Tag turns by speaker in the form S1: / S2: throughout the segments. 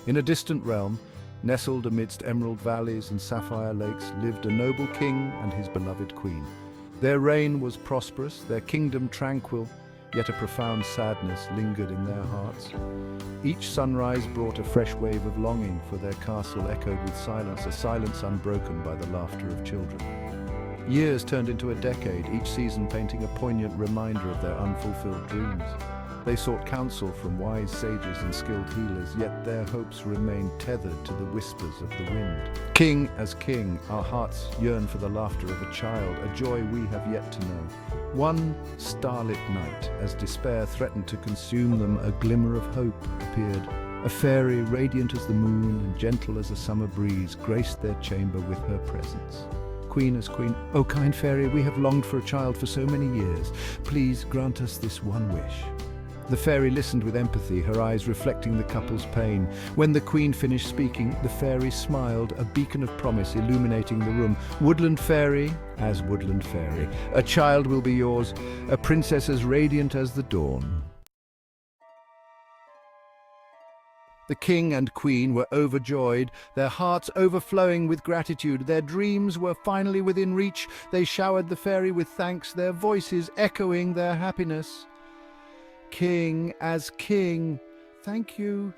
S1: In a distant realm, nestled amidst emerald valleys and sapphire lakes, lived a noble king and his beloved queen. Their reign was prosperous, their kingdom tranquil, yet a profound sadness lingered in their hearts. Each sunrise brought a fresh wave of longing, for their castle echoed with silence, a silence unbroken by the laughter of children. Years turned into a decade, each season painting a poignant reminder of their unfulfilled dreams. They sought counsel from wise sages and skilled healers, yet their hopes remained tethered to the whispers of the wind. King as king, our hearts yearn for the laughter of a child, a joy we have yet to know. One starlit night, as despair threatened to consume them, a glimmer of hope appeared. A fairy, radiant as the moon and gentle as a summer breeze, graced their chamber with her presence. Queen as queen, "O kind fairy, we have longed for a child for so many years. Please grant us this one wish." The fairy listened with empathy, her eyes reflecting the couple's pain. When the queen finished speaking, the fairy smiled, a beacon of promise illuminating the room. "Woodland fairy, as woodland fairy, a child will be yours, a princess as radiant as the dawn." The king and queen were overjoyed, their hearts overflowing with gratitude. Their dreams were finally within reach. They showered the fairy with thanks, their voices echoing their happiness. King as king, thank you,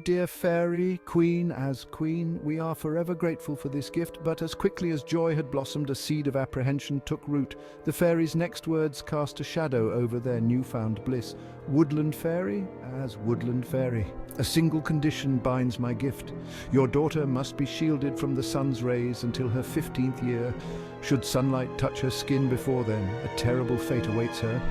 S1: dear fairy, queen as queen. We are forever grateful for this gift, but as quickly as joy had blossomed, a seed of apprehension took root. The fairy's next words cast a shadow over their newfound bliss. "Woodland fairy, as woodland fairy, a single condition binds my gift. Your daughter must be shielded from the sun's rays until her 15th year. Should sunlight touch her skin before then, a terrible fate awaits her."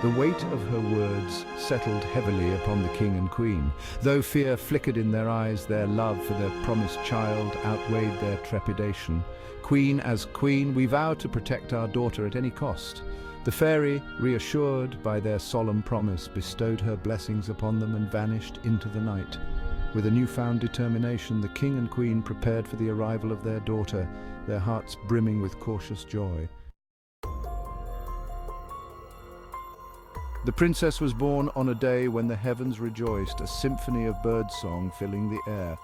S1: The weight of her words settled heavily upon the king and queen. Though fear flickered in their eyes, their love for their promised child outweighed their trepidation. Queen as queen, we vow to protect our daughter at any cost. The fairy, reassured by their solemn promise, bestowed her blessings upon them and vanished into the night. With a newfound determination, the king and queen prepared for the arrival of their daughter, their hearts brimming with cautious joy. The princess was born on a day when the heavens rejoiced, a symphony of birdsong filling the air.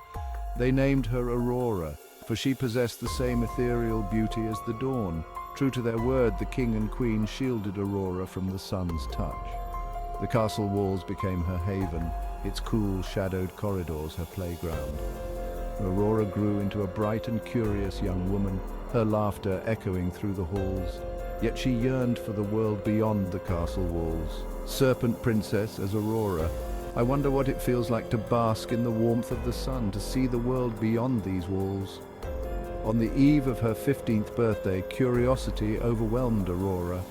S1: They named her Aurora, for she possessed the same ethereal beauty as the dawn. True to their word, the king and queen shielded Aurora from the sun's touch. The castle walls became her haven, its cool, shadowed corridors her playground. Aurora grew into a bright and curious young woman, her laughter echoing through the halls. Yet she yearned for the world beyond the castle walls. Serpent princess as Aurora, I wonder what it feels like to bask in the warmth of the sun, to see the world beyond these walls. On the eve of her 15th birthday, curiosity overwhelmed Aurora.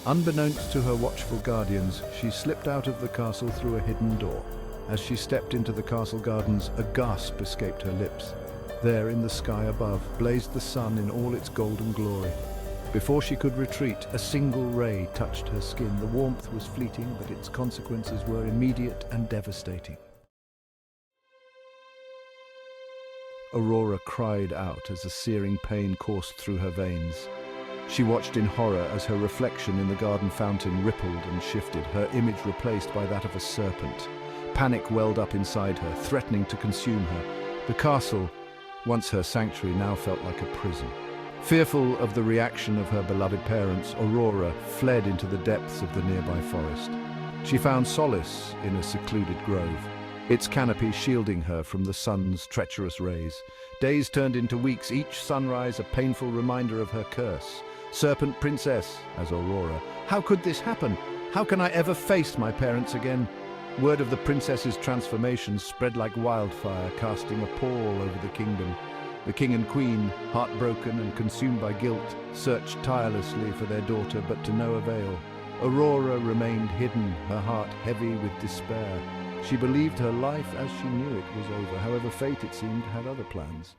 S1: Unbeknownst to her watchful guardians, she slipped out of the castle through a hidden door. As she stepped into the castle gardens, a gasp escaped her lips. There, in the sky above, blazed the sun in all its golden glory. Before she could retreat, a single ray touched her skin. The warmth was fleeting, but its consequences were immediate and devastating. Aurora cried out as a searing pain coursed through her veins. She watched in horror as her reflection in the garden fountain rippled and shifted, her image replaced by that of a serpent. Panic welled up inside her, threatening to consume her. The castle, once her sanctuary, now felt like a prison. Fearful of the reaction of her beloved parents, Aurora fled into the depths of the nearby forest. She found solace in a secluded grove, its canopy shielding her from the sun's treacherous rays. Days turned into weeks, each sunrise a painful reminder of her curse. Serpent princess, as Aurora, how could this happen? How can I ever face my parents again? Word of the princess's transformation spread like wildfire, casting a pall over the kingdom. The king and queen, heartbroken and consumed by guilt, searched tirelessly for their daughter, but to no avail. Aurora remained hidden, her heart heavy with despair. She believed her life as she knew it was over. However, fate, it seemed, had other plans.